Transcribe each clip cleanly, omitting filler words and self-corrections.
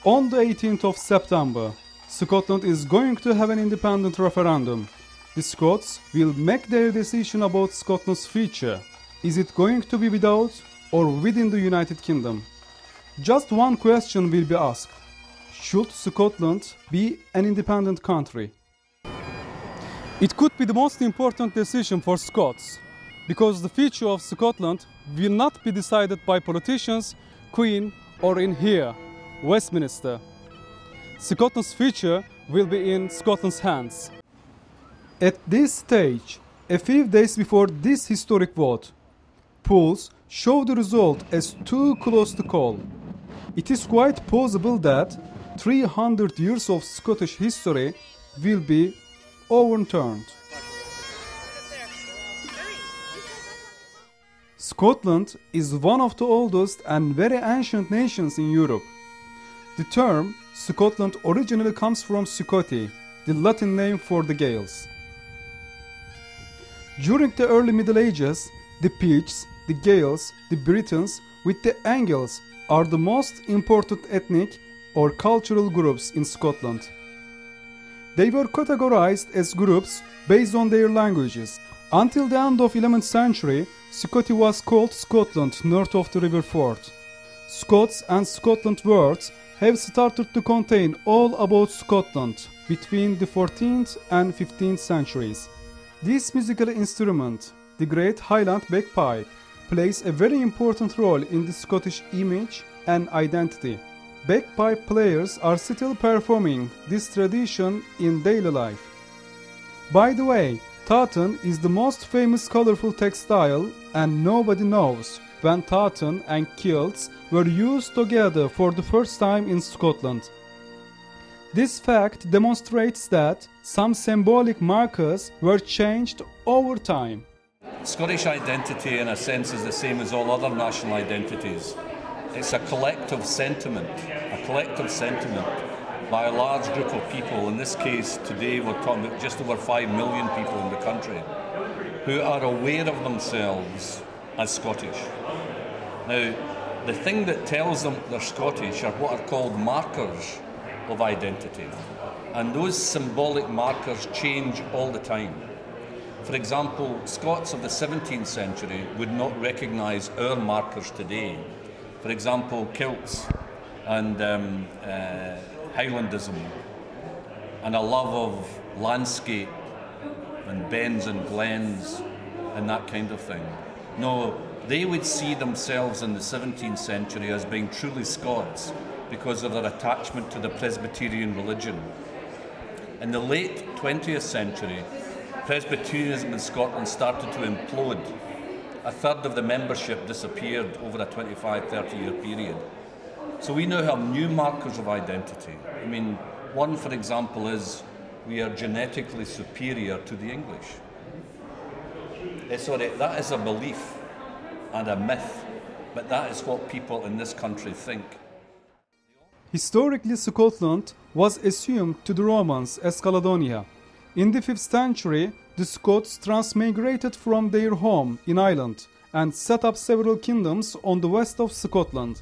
On the 18th of September, Scotland is going to have an independent referendum. The Scots will make their decision about Scotland's future. Is it going to be without or within the United Kingdom? Just one question will be asked. Should Scotland be an independent country? It could be the most important decision for Scots, because the future of Scotland will not be decided by politicians, Queen, or in here, Westminster. Scotland's future will be in Scotland's hands. At this stage, a few days before this historic vote, polls show the result as too close to call. It is quite possible that 300 years of Scottish history will be overturned. Scotland is one of the oldest and very ancient nations in Europe. The term Scotland originally comes from Scotti, the Latin name for the Gaels. During the early Middle Ages, the Picts, the Gaels, the Britons, with the Angles are the most important ethnic or cultural groups in Scotland. They were categorized as groups based on their languages. Until the end of 11th century, Scotti was called Scotland north of the River Forth. Scots and Scotland words have started to contain all about Scotland between the 14th and 15th centuries. This musical instrument, the Great Highland Bagpipe, plays a very important role in the Scottish image and identity. Bagpipe players are still performing this tradition in daily life. By the way, tartan is the most famous colorful textile, and nobody knows when tartan and kilts were used together for the first time in Scotland. This fact demonstrates that some symbolic markers were changed over time. Scottish identity, in a sense, is the same as all other national identities. It's a collective sentiment by a large group of people. In this case, today we're talking about just over 5 million people in the country who are aware of themselves as Scottish. Now, the thing that tells them they're Scottish are what are called markers of identity. And those symbolic markers change all the time. For example, Scots of the 17th century would not recognise our markers today. For example, kilts and Highlandism and a love of landscape and bens and glens and that kind of thing. No, they would see themselves in the 17th century as being truly Scots because of their attachment to the Presbyterian religion. In the late 20th century, Presbyterianism in Scotland started to implode. A third of the membership disappeared over a 25-30 year period. So we now have new markers of identity. I mean, one, for example, is we are genetically superior to the English. Sorry, that is a belief and a myth, but that is what people in this country think. Historically, Scotland was assumed to the Romans as Caledonia. In the 5th century, the Scots transmigrated from their home in Ireland and set up several kingdoms on the west of Scotland.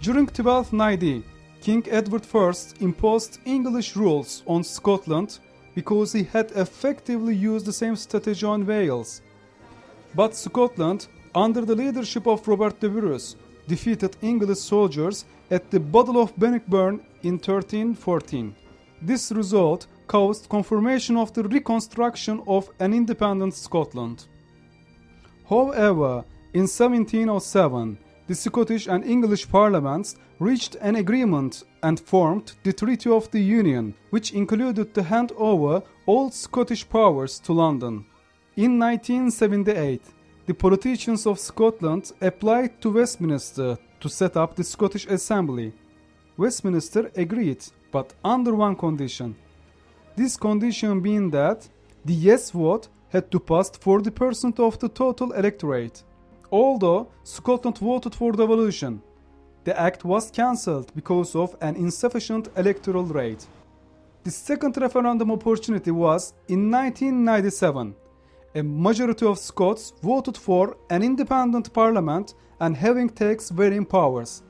During 1290, King Edward I imposed English rules on Scotland because he had effectively used the same strategy on Wales. But Scotland, under the leadership of Robert de Burgh, defeated English soldiers at the Battle of Bannockburn in 1314. This result caused confirmation of the reconstruction of an independent Scotland. However, in 1707, the Scottish and English parliaments reached an agreement and formed the Treaty of the Union, which included the handover all Scottish powers to London. In 1978, the politicians of Scotland applied to Westminster to set up the Scottish Assembly. Westminster agreed, but under one condition. This condition being that the yes vote had to pass 40% of the total electorate. Although Scotland voted for devolution, the act was cancelled because of an insufficient electoral rate. The second referendum opportunity was in 1997. A majority of Scots voted for an independent parliament and having tax-varying powers.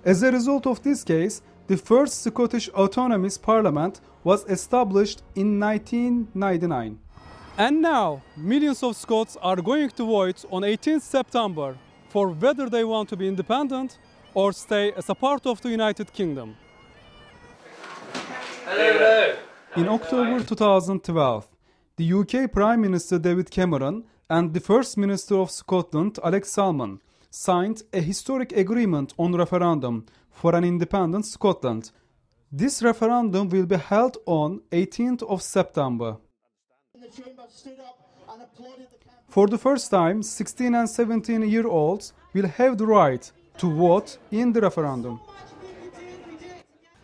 As a result of this case, The first Scottish Autonomist Parliament was established in 1999. And now, millions of Scots are going to vote on 18th September for whether they want to be independent or stay as a part of the United Kingdom. Hello. In October 2012, the UK Prime Minister David Cameron and the First Minister of Scotland, Alex Salmond, signed a historic agreement on referendum for an independent Scotland. This referendum will be held on 18th of September. For the first time, 16 and 17-year-olds will have the right to vote in the referendum.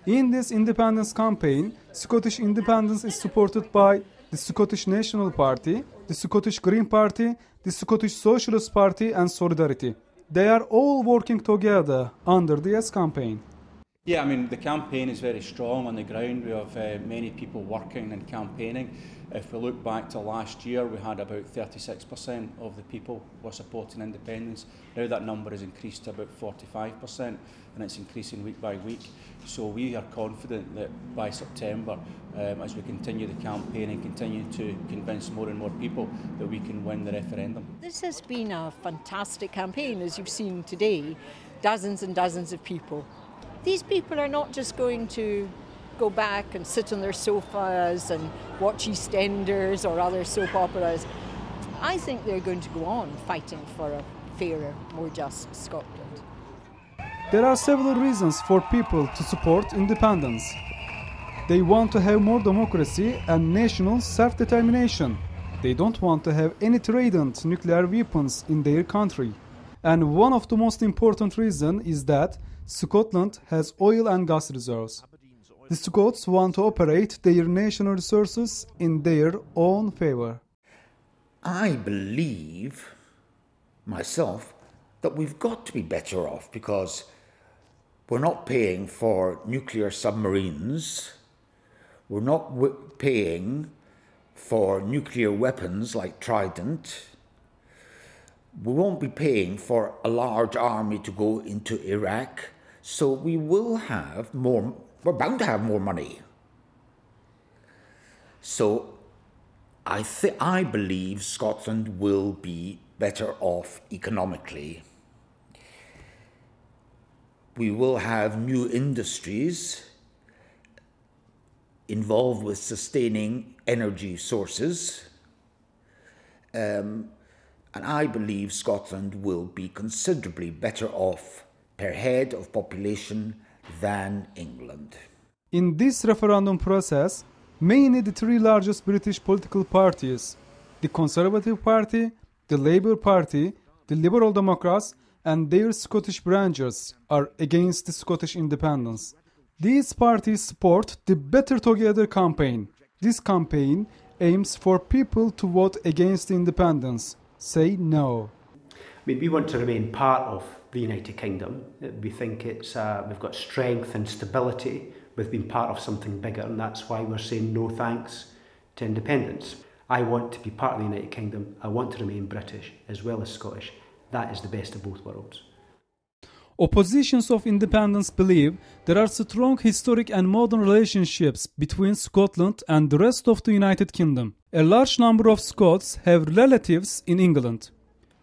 In this independence campaign, Scottish independence is supported by the Scottish National Party, the Scottish Green Party, the Scottish Socialist Party and Solidarity. They are all working together under the Yes campaign. Yeah, I mean, the campaign is very strong on the ground. We have many people working and campaigning. If we look back to last year, we had about 36% of the people were supporting independence. Now that number has increased to about 45%, and it's increasing week by week. So we are confident that by September, as we continue the campaign and continue to convince more and more people, that we can win the referendum. This has been a fantastic campaign, as you've seen today, dozens and dozens of people. These people are not just going to go back and sit on their sofas and watch EastEnders or other soap operas. I think they're going to go on fighting for a fairer, more just Scotland. There are several reasons for people to support independence. They want to have more democracy and national self-determination. They don't want to have any threatened nuclear weapons in their country. And one of the most important reasons is that Scotland has oil and gas reserves. The Scots want to operate their national resources in their own favour. I believe, myself, that we've got to be better off because we're not paying for nuclear submarines, we're not paying for nuclear weapons like Trident, we won't be paying for a large army to go into Iraq, so we will have more, we're bound to have more money. So I believe Scotland will be better off economically. We will have new industries involved with sustaining energy sources. And I believe Scotland will be considerably better off per head of population than England. In this referendum process, mainly the three largest British political parties, the Conservative Party, the Labour Party, the Liberal Democrats, and their Scottish branches are against the Scottish independence. These parties support the Better Together campaign. This campaign aims for people to vote against independence. Say no. I mean, we want to remain part of the United Kingdom. We think we've got strength and stability with being part of something bigger, and that's why we're saying no thanks to independence. I want to be part of the United Kingdom. I want to remain British as well as Scottish. That is the best of both worlds. Oppositions of independence believe there are strong historic and modern relationships between Scotland and the rest of the United Kingdom. A large number of Scots have relatives in England.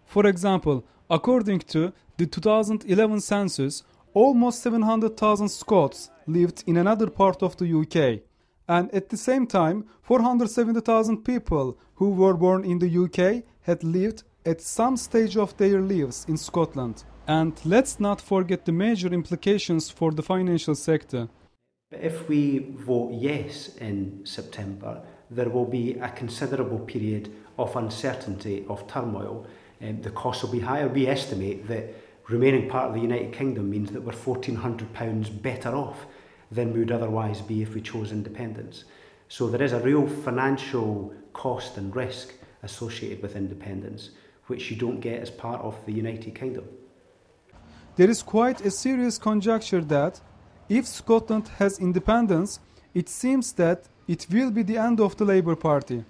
For example, according to the 2011 census, almost 700,000 Scots lived in another part of the UK. And at the same time, 470,000 people who were born in the UK had lived at some stage of their lives in Scotland. And let's not forget the major implications for the financial sector. If we vote yes in September, there will be a considerable period of uncertainty, of turmoil. The costs will be higher. We estimate that remaining part of the United Kingdom means that we're £1,400 better off than we would otherwise be if we chose independence. So there is a real financial cost and risk associated with independence, which you don't get as part of the United Kingdom. There is quite a serious conjecture that if Scotland has independence, it seems that it will be the end of the Labour Party.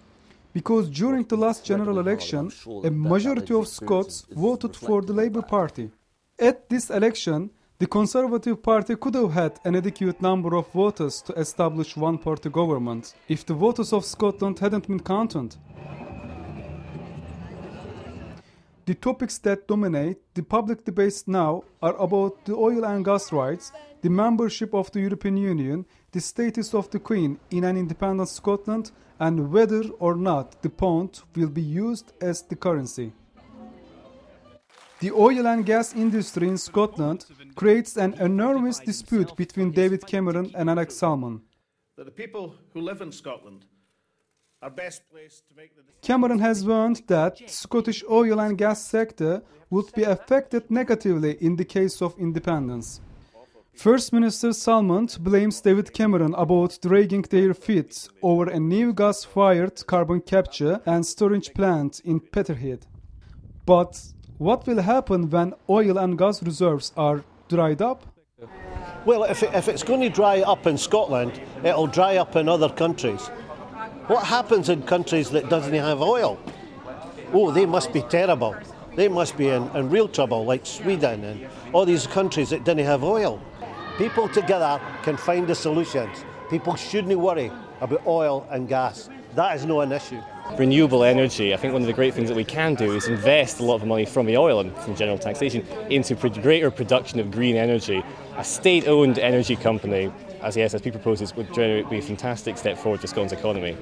Because during the last general election, a majority of Scots voted for the Labour Party. At this election, The Conservative Party could have had an adequate number of voters to establish one-party government if the voters of Scotland hadn't been counted. The topics that dominate the public debates now are about the oil and gas rights, the membership of the European Union, the status of the Queen in an independent Scotland, and whether or not the pound will be used as the currency. The oil and gas industry in Scotland creates an enormous dispute between David Cameron and Alex Salmond. That the people who live in Scotland are best placed to make the decision. Cameron has warned that the Scottish oil and gas sector would be affected negatively in the case of independence. First Minister Salmond blames David Cameron about dragging their feet over a new gas-fired carbon capture and storage plant in Peterhead. But what will happen when oil and gas reserves are dried up? Well, if it's going to dry up in Scotland, it'll dry up in other countries. What happens in countries that doesn't have oil? Oh, they must be terrible. They must be in real trouble, like Sweden and all these countries that didn't have oil. People together can find the solutions. People shouldn't worry about oil and gas. That is not an issue. Renewable energy, I think one of the great things that we can do is invest a lot of money from the oil and from general taxation into greater production of green energy. A state-owned energy company, as the SSP proposes, would be a fantastic step forward for Scotland's economy.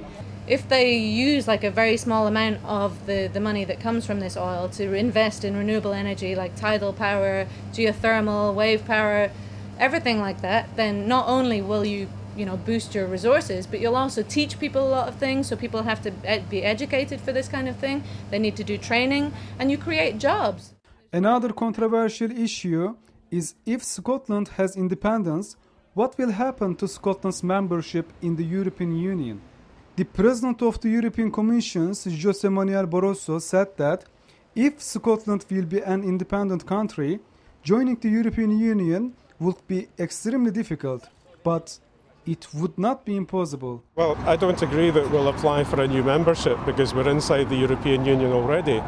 If they use like a very small amount of the money that comes from this oil to invest in renewable energy like tidal power, geothermal, wave power, everything like that, then not only will you boost your resources, but you'll also teach people a lot of things, so people have to be educated for this kind of thing. They need to do training, and you create jobs. Another controversial issue is if Scotland has independence, what will happen to Scotland's membership in the European Union? The President of the European Commission, José Manuel Barroso, said that if Scotland will be an independent country, joining the European Union would be extremely difficult, but it would not be impossible. Well, I don't agree that we'll apply for a new membership because we're inside the European Union already.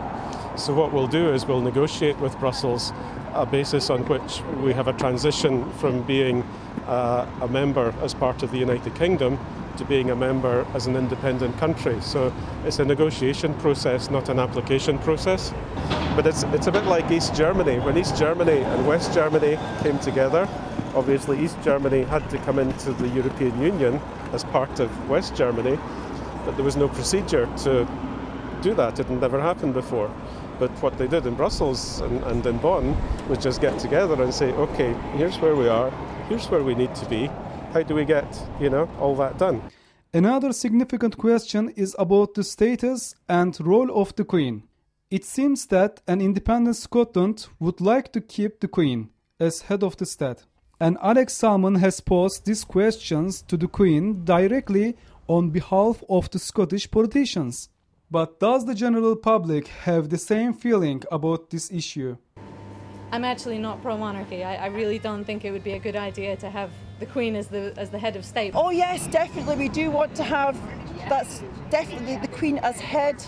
So what we'll do is we'll negotiate with Brussels a basis on which we have a transition from being a member as part of the United Kingdom to being a member as an independent country. So it's a negotiation process, not an application process. But it's a bit like East Germany. When East Germany and West Germany came together, obviously East Germany had to come into the European Union as part of West Germany, but there was no procedure to do that. It had never happened before. But what they did in Brussels and in Bonn was just get together and say, okay, here's where we are, here's where we need to be. How do we get, all that done? Another significant question is about the status and role of the Queen. It seems that an independent Scotland would like to keep the Queen as head of the state. And Alex Salmond has posed these questions to the Queen directly on behalf of the Scottish politicians. But does the general public have the same feeling about this issue? I'm actually not pro-monarchy. I really don't think it would be a good idea to have the Queen as the head of state. Oh yes, definitely we do want to have, that's definitely the Queen as head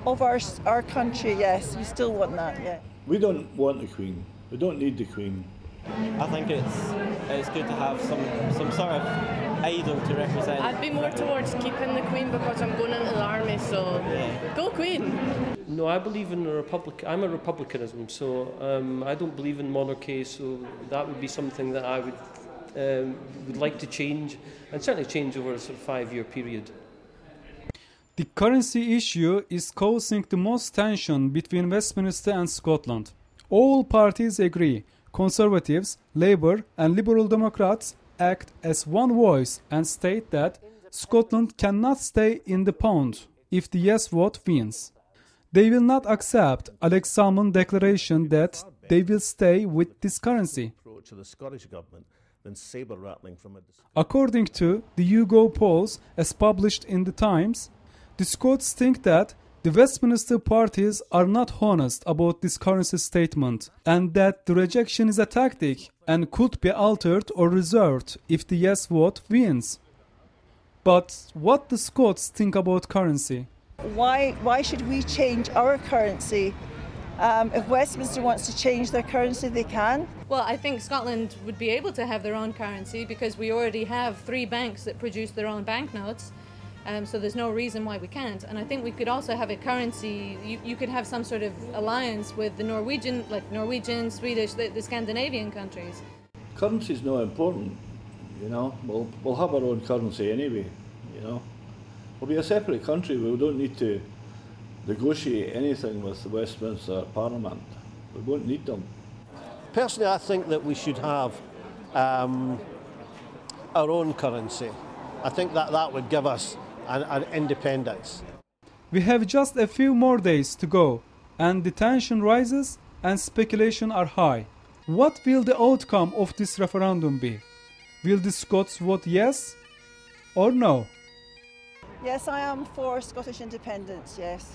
of our country, yes, we still want that, yeah. We don't want the Queen, we don't need the Queen. I think it's good to have some sort of idol to represent. I'd be more towards keeping the Queen because I'm going into the army, so yeah. Go Queen! No, I believe in a republic. I'm a republicanism, so I don't believe in monarchy. So that would be something that I would like to change, and certainly change over a sort of 5-year period. The currency issue is causing the most tension between Westminster and Scotland. All parties agree. Conservatives, Labour and Liberal Democrats act as one voice and state that Scotland cannot stay in the pound if the yes vote wins. They will not accept Alex Salmond's declaration that they will stay with this currency. According to the YouGov polls as published in the Times, the Scots think that the Westminster parties are not honest about this currency statement and that the rejection is a tactic and could be altered or reserved if the yes vote wins. But what do Scots think about currency? Why should we change our currency If Westminster wants to change their currency, they can. Well, I think Scotland would be able to have their own currency because we already have 3 banks that produce their own banknotes. So there's no reason why we can't. And I think we could also have a currency, you could have some sort of alliance with the Norwegian, like Norwegian, Swedish, the Scandinavian countries. Currency's not important, you know. We'll have our own currency anyway, you know. We'll be a separate country. We don't need to negotiate anything with the Westminster Parliament. We won't need them. Personally, I think that we should have our own currency. I think that would give us an independence. We have just a few more days to go, and the tension rises and speculation are high. What will the outcome of this referendum be? Will the Scots vote yes or no? Yes, I am for Scottish independence, yes.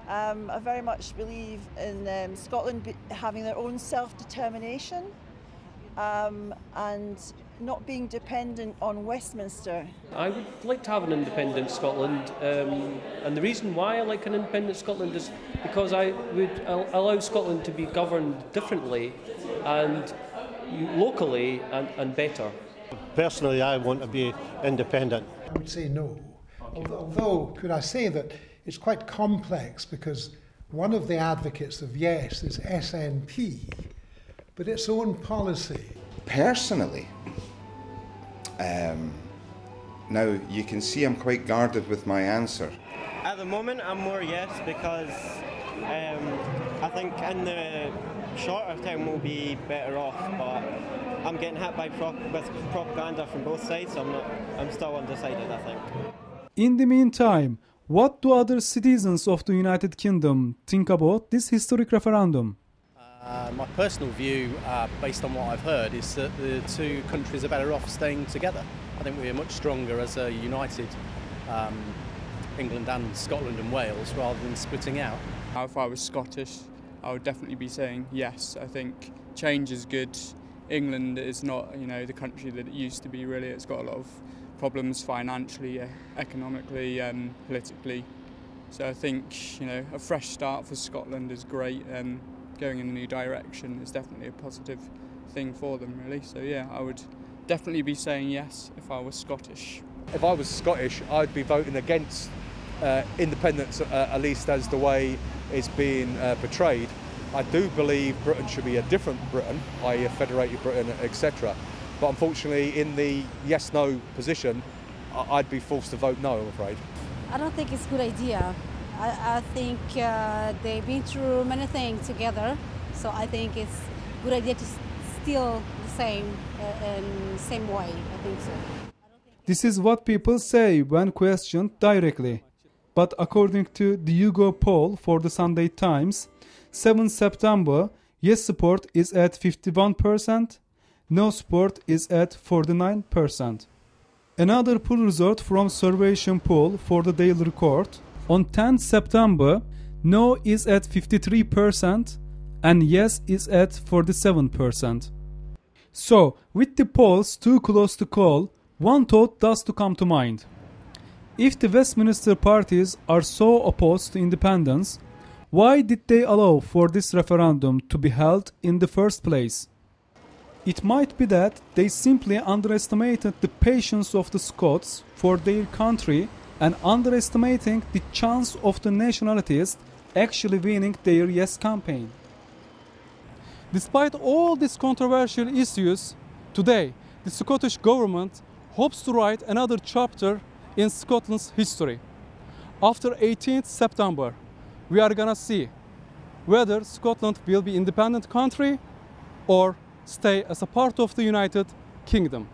I very much believe in Scotland having their own self-determination and not being dependent on Westminster. I would like to have an independent Scotland, and the reason why I like an independent Scotland is because I would allow Scotland to be governed differently and locally and better. Personally, I want to be independent. I would say no. Although, could I say that it's quite complex because one of the advocates of yes is SNP, but its own policy. Personally, now you can see I'm quite guarded with my answer. At the moment, I'm more yes because I think in the shorter term we'll be better off, but I'm getting hit by with propaganda from both sides, so I'm still undecided, I think. In the meantime, what do other citizens of the United Kingdom think about this historic referendum? My personal view, based on what I've heard, is that the 2 countries are better off staying together. I think we're much stronger as a united England and Scotland and Wales rather than splitting out. If I was Scottish, I would definitely be saying yes. I think change is good. England is not, the country that it used to be. Really, it's got a lot of problems financially, economically, politically. So I think a fresh start for Scotland is great. Going in a new direction is definitely a positive thing for them, really. So yeah, I would definitely be saying yes if I was Scottish. If I was Scottish, I'd be voting against independence, at least as the way it's being portrayed. I do believe Britain should be a different Britain, i.e. a federated Britain, etc. But unfortunately, in the yes-no position, I'd be forced to vote no, I'm afraid. I don't think it's a good idea. I think they've been through many things together, so I think it's a good idea to still the same way, I think so. This is what people say when questioned directly. But according to the YouGov poll for the Sunday Times, 7 September, yes support is at 51%, no support is at 49%. Another poll result from Survation poll for the Daily Record, on 10 September, no is at 53% and yes is at 47%. So, with the polls too close to call, one thought does to come to mind. If the Westminster parties are so opposed to independence, why did they allow for this referendum to be held in the first place? It might be that they simply underestimated the patience of the Scots for their country and underestimating the chance of the nationalists actually winning their yes campaign. Despite all these controversial issues, today the Scottish government hopes to write another chapter in Scotland's history. After 18th September, we are gonna see whether Scotland will be an independent country or stay as a part of the United Kingdom.